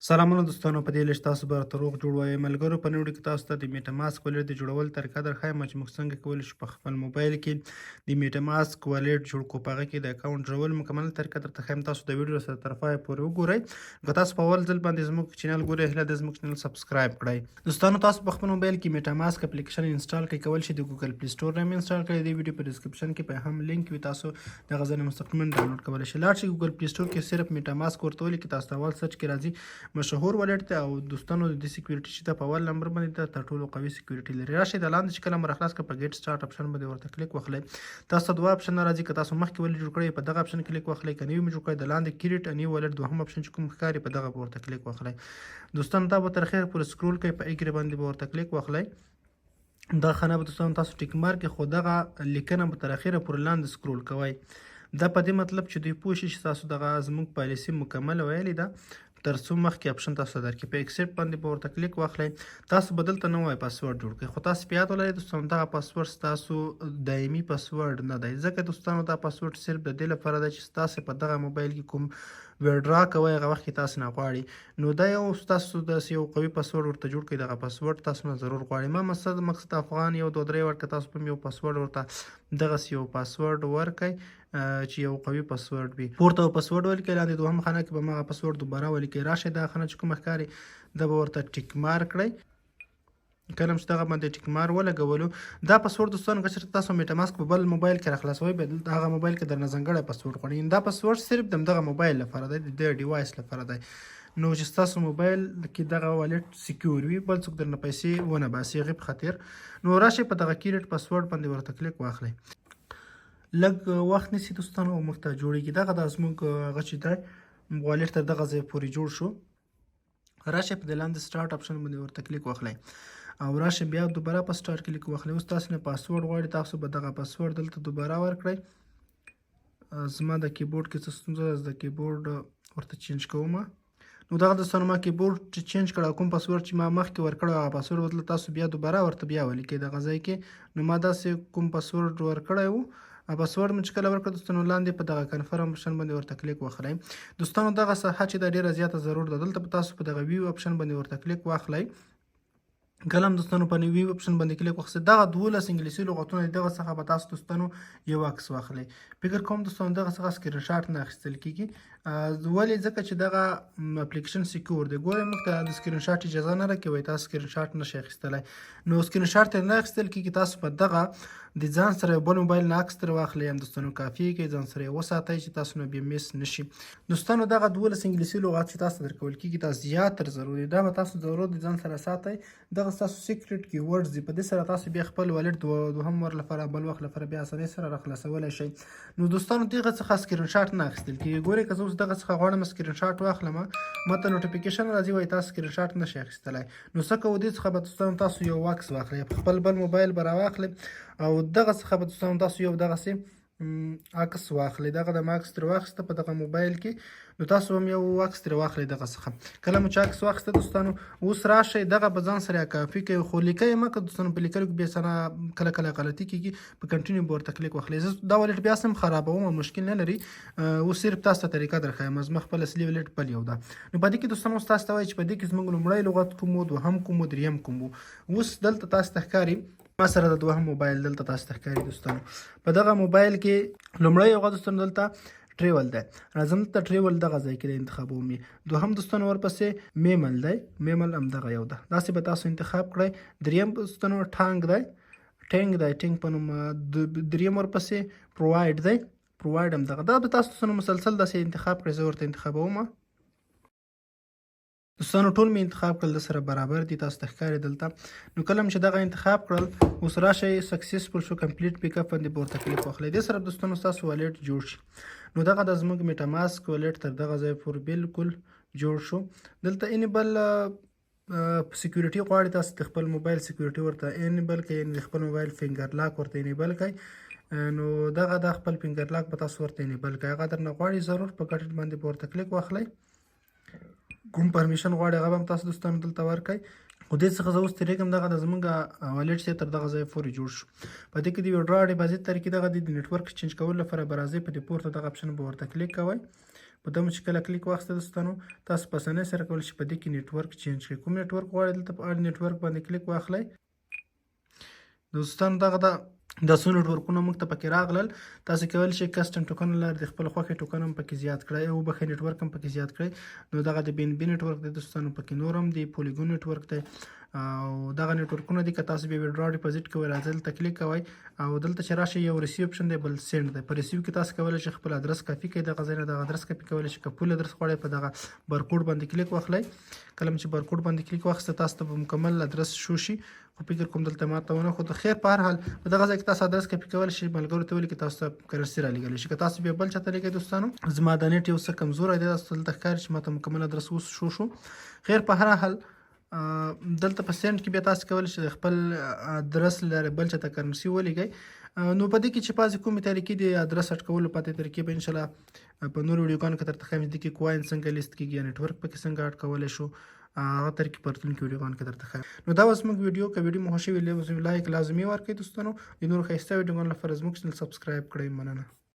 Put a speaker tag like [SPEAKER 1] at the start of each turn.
[SPEAKER 1] سلامونه دوستانو، په دې لیست تاسو به راته روغ جوړ وایئ. ملګرو، په نن ویډیو کې تاسو ته د میټا ماسک والېټ د جوړولو طریقه درښایم چې موږ څنګه کولی شو په خپل موبایل کې د میټا ماسک والېټ جوړ کړو. په هغه کې د اکاونټ جوړولو مکمل طریقه درته ښایم. تاسو د ویډیو سره تر پایه پورې وګورئ. که تاسو په اول ځل باندې زموږ چینل ګورئ، هیله ده زموږ چینل سبسکرایب کړئ. دوستانو، تاسو په خپل موبایل کې میټا ماسک اپلیکیشن انسټال کړئ. کولی شئ د ګوګل پلی سټور نه هم انسټال کړئ. د ویډیو په ډسکرپشن کې به هم لینک وي، تاسو دغه ځای نه مستقیما ډاونلوډ کولی شئ. لاړ شئ ګوګل پلی سټور کې صرف میټا ماسک ورته ولیکئ. تاسو ته اول سرچ کې راځي مشهور والېټ ته، او دوستانو د سکیورټي چې په اول نمبر باندې ده تر ټولو قوي سکیورټي لري. راشئ د لاندې چې کله مو راخلاص کړه په ګیټ سټارټ اپشن باندې ورته کلیک وکړئ. تاسو ته دوه اپشن راځي. که تاسو مخکې والېټ جوړ کړئ په دغه اپشن کلیک وکړئ، که نوی مو جوړ کړئ د لاندې کریټ نیو والېټ دوهم اپشن چې کوم ښکاري په دغه به ورته کلیک وکړئ. دوستانو، دا به تر اخره پورې سکرول کوئ، په ایګرې باندې به ورته کلیک وکړئ. دا خانه به دوستانو تاسو ټیک مارک، خو دغه لیکنه به تر اخره پورې لاندې سکرول کوئ. دا په دې مطلب چې دوی پوه شي چې تاسو دغه زموږ پالیسي مکمله ویلې ده، تر څو مخکې اپشن تاسو درکړي. په ایکسپټ باندې به ورته کلیک واخلئ. تاسو به دلته نوی پاسورډ جوړ کړئ، خو تاسو په یاد ولرئ دوستانو دغه پاسورډ ستاسو دایمي پاسورډ نه دی، ځکه دوستانو دا پاسورډ صرف د دې لپاره دی چې ستاسو په دغه موبایل کې کوم ویډرا کوئ هغه وخت کې تاسو نه غواړي، نو دا یو ستاسو داسې یو قوي پاسورډ ورته جوړ کړئ. دغه پاسورډ تاسو نه ضرور غواړي. ما مقصد افغان یو دوه درې ورکړه، تاسو په یو پاسورډ ورته دغسې یو پاسورډ ورکئ چې یو قوي پاسورډ وي. پورته پاسورډ ولیکئ، لاندې دوهم خانه کې به هماغه پاسورډ دوباره ولیکئ. راشئ دغه خانه چې کومه ښکاري دا به ورته ټیک مارک کړئ. کله چې دغه باندې ټیک مار ولګولو، دا پاسورډ دوستانو که چېرته تاسو میټا ماسک په بل موبایل کې راخلاصوئ، بیا دلته هغه موبایل کې درنه ځانګړی پاسورډ غواړي. دا پاسورډ صرف د همدغه موبایل لپاره دی، د دې ډیوایس لپاره دی. نو چې ستاسو موبایل کې دغه والېټ سکیور وي، بل څوک درنه پیسې ونه باسي هغې په خاطر. نو راشئ په دغه کیریټ پاسورډ باندې ورته کلیک واخلئ. لږ وخت نیسي دوستانو او موږ ته جوړېږي. دغه دا زموږ هغه چې دی والېټ تر دغه ځای پورې جوړ شو. راشئ په د لاندې سټارټ اپشن باندې ورته کلیک واخلئ او راشئ بیا دوباره په سټارټ کلیک واخلئ. اوس تاسو نه پاسورډ غواړي، تاسو به دغه پاسورډ دلته دوباره ورکړئ. زما د کیبورډ کې څه ستونزه ده، د کیبورډ ورته چینج کوم. نو دغه دوستانو ما کیبورډ چینج کړ او کوم پاسورډ چې ما مخکې ورکړی هغه پاسورډ بدله تاسو بیا دوباره ورته بیا ولیکئ دغه ځای کې. نو ما داسې کوم پاسورډ ورکړی و، پاسورډ مې چې کله ورکړ دوستانو لاندې په دغه کنفرم اپشن باندې ورته کلیک وخلئ. دوستانو دغه صفحه چې دا ډیره زیاته ضرور ده، دلته به تاسو په دغه ویو اپشن باندې ورته کلیک واخلئ. کله هم دوستانو په ویو اپشن باندې کلیک واخلئ، دغه 12 انګلیسي لغتونه دي، دغه څخه به تاسو دوستانو یو عکس واخلئ. فکر کوم دوستانو دغه څخه سکرین شاټ نه اخیستل کیږي، ولې؟ ځکه چې دغه اپلیکیشن سکیور دی. ګورئ موږ ته د سکرین شاټ اجازه نه راکوي، تاسو سکرین شاټ نشئ اخیستلی. نو سکرین شاټ ترې نه اخیستل کیږي. تاسو په دغه د ځان سره یو بل موبایل نه عکس ترې واخلئ، هم دوستانو کافي کې ځان سره یې وساتئ چې تاسو نه بیا میس نشي. دوستانو دغه 12 انګلیسي لغات چې تاسو درکول کیږي دا زیات تر ضروري، دا به تاسو ضرور د ځان سره ساتئ. دغه ستاسو سیکرټ کیورډز دي، په دې سره تاسو بیا خپل والېټ دوهم ور لپاره بل وخت لپاره بیا اسانۍ سره راخلاصولی شئ. نو دوستانو دغه څخه سکرین شاټ نه اخیستل کیږي. ګورئ که زه اوس دغه څخه غواړم سکرین شاټ واخلم، ما ته نوټیفیکیشن راځي وایي تاسو سکرین شاټ نشئ اخیستلی. نو څه کوو، دې څخه به دوستانو تاسو یو عکس واخلئ، خپل بل موبایل به راواخلئ او دغه څخه به دوستانو تاسو یو دغسې عکس واخلئ. دغه د ما عکس ترې واخیسته په دغه موبایل کې، نو تاسو هم یو عکس ترې واخلئ دغه څخه. کله مو چې عکس واخیسته دوستانو، اوس راشئ دغه به ځان سره کاپي کوئ، خو لیکئ یې مه که دوستانو، په لیکلو کې بیا سره کله کله غلطي کېږي. په کنټینیو به ورته کلیک واخلئ. زه دا والېټ بیا هم خرابوم، مشکل نه لري. اوس صرف تاسو ته طریقه درښایم، زما خپل اصلي والېټ بل یو ده. نو په دې کې دوستانو اوس تاسو ته وایي چې په دې کې زموږ لومړی لغت کوم و، دوهم کوم و، دریم کوم و. اوس دلته تاسو ته ښکاري ما سره د دوهم موبایل دلته تاسو ته ښکاري دوستانو. په دغه موبایل کې لومړی هغه دوستانو دلته ټریول دی، راځم دلته ټریول دغه ځای کې انتخابوم یې. دوهم دوستانو ورپسې میمل دی، میمل همدغه یو ده، داسې به تاسو انتخاب کړئ. دریم دوستانو ټانګ دی، ټینګ دی، ټینګ په نوم. دریم ورپسې پرووایډ دی، پرووایډ همدغه. دا به تاسو دوستانو مسلسل داسې انتخاب کړئ. زه ورته انتخابوم. دوستانو ټول مې انتخاب کړل، د سره برابر دي، تاسو ته ښکاري دلته. نو کله چې دغه انتخاب کړل، اوس راشئ سکسیسفل شو کمپلیټ پیک اپ باندې به ورته کلیک واخلئ. دې سره دوستانو ستاسو والېټ جوړ شي. نو دغه د زموږ میټا ماسک والېټ تر دغه ځای پورې بالکل جوړ شو. دلته انیبل سکیورټي غواړي، تاسو د خپل موبایل سکیورټي ورته انیبل کړئ، یعنې د خپل موبایل فنګر لاک ورته انیبل کړئ. نو دغه د خپل فنګر لاک به تاسو ورته انیبل کړئ. هغه درنه غواړي ضرور په ګټ باندې به ورته کلیک واخلئ. کوم پرمیشن غواړي هغه به هم تاسو دوستانو دلته ورکړئ. خو دې څخه زه اوس تېرېږم. دغه د زموږ والېټ چې تر دغه ځای پورې جوړ شو. په دې کې د ویډرا ډیپازیټ طریقې دغه د نیټورک چینج کولو لپاره به راځئ، په دې پورته دغه اپشن به ورته کلیک کوئ. په دمو چې کله کلیک واخیسته دوستانو تاسو په اسانۍ سره کولی شئ په دې کې نیټورک چینج کړئ. کوم نیټورک غواړئ دلته په اډ نیټورک باندې کلیک واخلئ. دوستانو دغه د څو نیټورکونه موږ ته پکې راغلل. تاسو کولی شئ کسټم ټوکن له لارې د خپل خوښې ټوکن هم پکې زیات کړئ او بخښئ نیټورک هم پکې زیات کړئ. نو دغه د بي ان بي نیټورک دی دوستانو، پکې نور هم دی، پولیګون نیټورک دی او دغه نیټورکونه دي. که تاسو بیا ویډرا ډیپوزیټ کوئ راځئ دلته کلیک کوئ او دلته چې راشئ یو ریسیو اپشن دی، بل سینډ دی. په ریسیو کې تاسو کولی شئ خپل ادرس کاپي کړئ دغه ځای نه، دغه ادرس کاپي کولی شئ. که فول ادرس غواړئ په دغه برکوډ باندې کلیک واخلئ. کله چې برکوډ باندې کلیک واخیسته تاسو ته به مکمل ادرس شو شي، خو فکر کوم دلته ماته ونه ښود. خیر په هر حال په دغه ځای کې تاسو ادرس کاپي کولی شئ، ملګرو ته ولیکئ، تاسو ته کرنسي رالېږلی شي. که تاسو بیا بل چاته لیکئ دوستانو، زما دا نیټ یو څه کمزوری دی، تاسو دلته ښکاري چې ماته مکمل ادرس اوس شو. خیر په هر حال دلته په سینډ کې بیا تاسو کولی شئ د خپل ادرس له لارې بل چاته کرنسي ولیږئ. نو په دې کې چې بعضې کومې طریقې دي ادرس اټکولو، پاتې طریقې به انشاءالله په نورو ویډیوګانو کې درته ښایم چې دې کې کوین څنګه لیست کېږي یا نیټورک پکې څنګه اډ کولی شو، هغه طریقې په راتلونکي ویډیوګانو کې درته ښایم. نو دا اوس موږ ویډیو که ویډیو مو خوښ شوي لایک لازمي ورکړئ دوستانو. د نورو ښایسته ویډیوګانو لپاره زموږ چینل سبسکرایب کړئ. مننه.